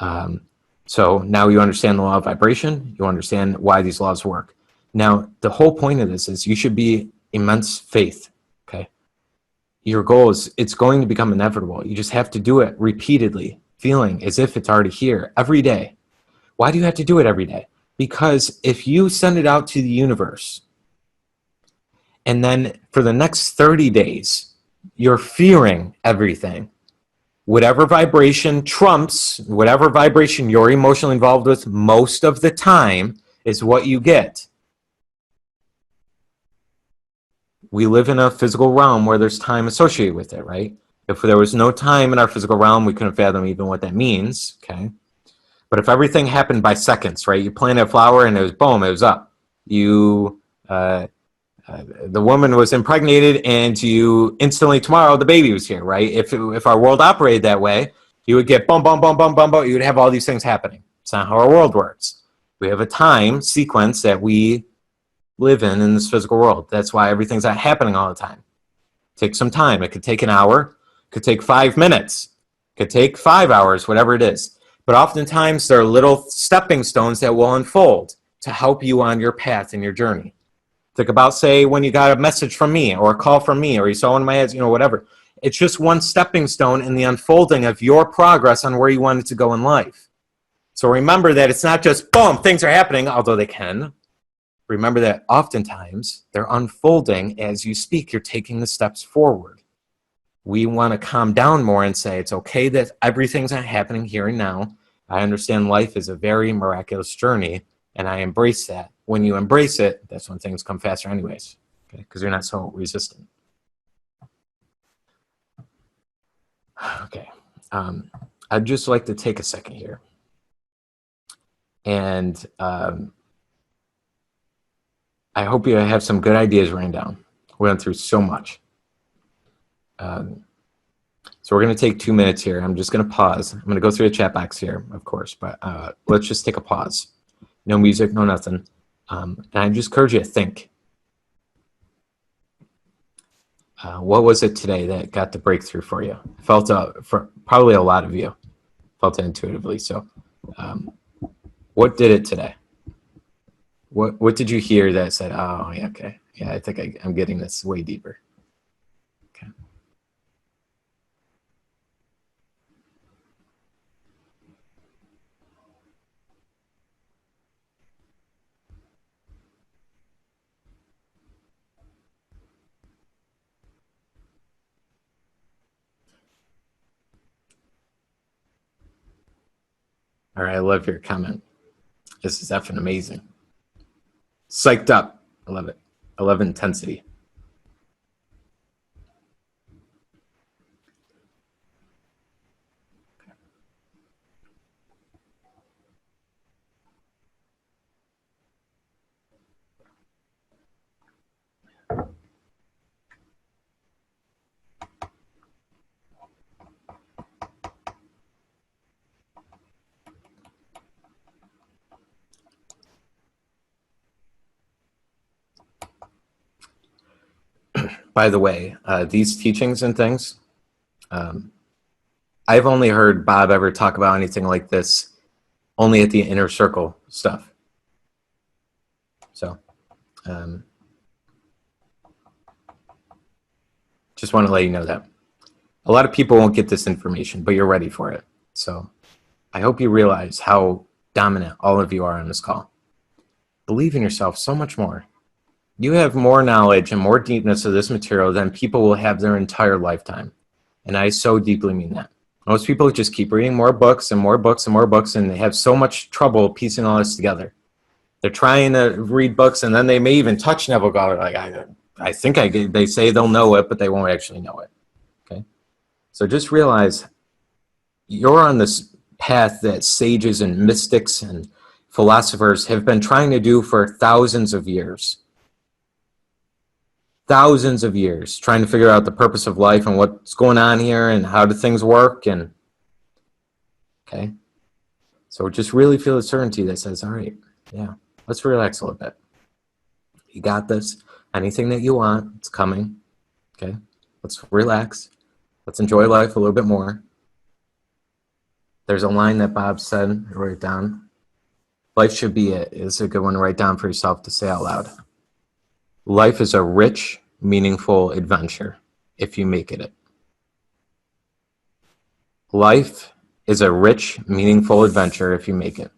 So now you understand the law of vibration. You understand why these laws work. Now, the whole point of this is you should be immense faith, okay? Your goal is, it's going to become inevitable. You just have to do it repeatedly, feeling as if it's already here every day. Why do you have to do it every day? Because if you send it out to the universe, and then for the next 30 days, you're fearing everything, whatever vibration trumps, whatever vibration you're emotionally involved with most of the time is what you get. We live in a physical realm where there's time associated with it, right? If there was no time in our physical realm, we couldn't fathom even what that means, okay? But if everything happened by seconds, right? You planted a flower and it was boom, it was up. You, the woman was impregnated and you instantly tomorrow the baby was here, right? If our world operated that way, you would get boom, boom, boom, boom, boom, boom. You would have all these things happening. It's not how our world works. We have a time sequence that we live in this physical world. That's why everything's not happening all the time. Take some time. It could take an hour, could take 5 minutes, could take 5 hours, whatever it is. But oftentimes there are little stepping stones that will unfold to help you on your path and your journey. Think about, say, when you got a message from me or a call from me or you saw one of my ads, whatever. It's just one stepping stone in the unfolding of your progress on where you wanted to go in life. So remember that it's not just, boom, things are happening, although they can. Remember that oftentimes they're unfolding as you speak. You're taking the steps forward. We want to calm down more and say it's okay that everything's not happening here and now. I understand life is a very miraculous journey, and I embrace that. When you embrace it, that's when things come faster anyways, okay? Because you're not so resistant. Okay. I'd just like to take a second here. And I hope you have some good ideas written down. We went through so much. So we're going to take 2 minutes here. I'm just going to pause. I'm going to go through the chat box here, of course, but let's just take a pause. No music, no nothing. And I just encourage you to think. What was it today that got the breakthrough for you? I felt for probably a lot of you felt it intuitively. So what did it today? What did you hear that said, oh, yeah, okay. Yeah, I think I'm getting this way deeper. Okay. All right, I love your comment. This is effing amazing. Psyched up. I love it. I love intensity. By the way, these teachings and things, I've only heard Bob ever talk about anything like this only at the inner circle stuff. So just want to let you know that. A lot of people won't get this information, but you're ready for it. So I hope you realize how dominant all of you are on this call. Believe in yourself so much more. You have more knowledge and more deepness of this material than people will have their entire lifetime. And I so deeply mean that. Most people just keep reading more books and more books and more books, and they have so much trouble piecing all this together. They're trying to read books, and then they may even touch Neville Goddard. Like, I think they say they'll know it, but they won't actually know it. Okay? So just realize you're on this path that sages and mystics and philosophers have been trying to do for thousands of years. Thousands of years trying to figure out the purpose of life and what's going on here and how do things work. And okay, so just really feel the certainty that says, all right, yeah, let's relax a little bit. You got this. Anything that you want, it's coming. Okay, let's relax. Let's enjoy life a little bit more. There's a line that Bob said, write it down. Life should be it. It's a good one to write down for yourself to say out loud. Life is a rich, meaningful adventure if you make it. Life is a rich, meaningful adventure if you make it.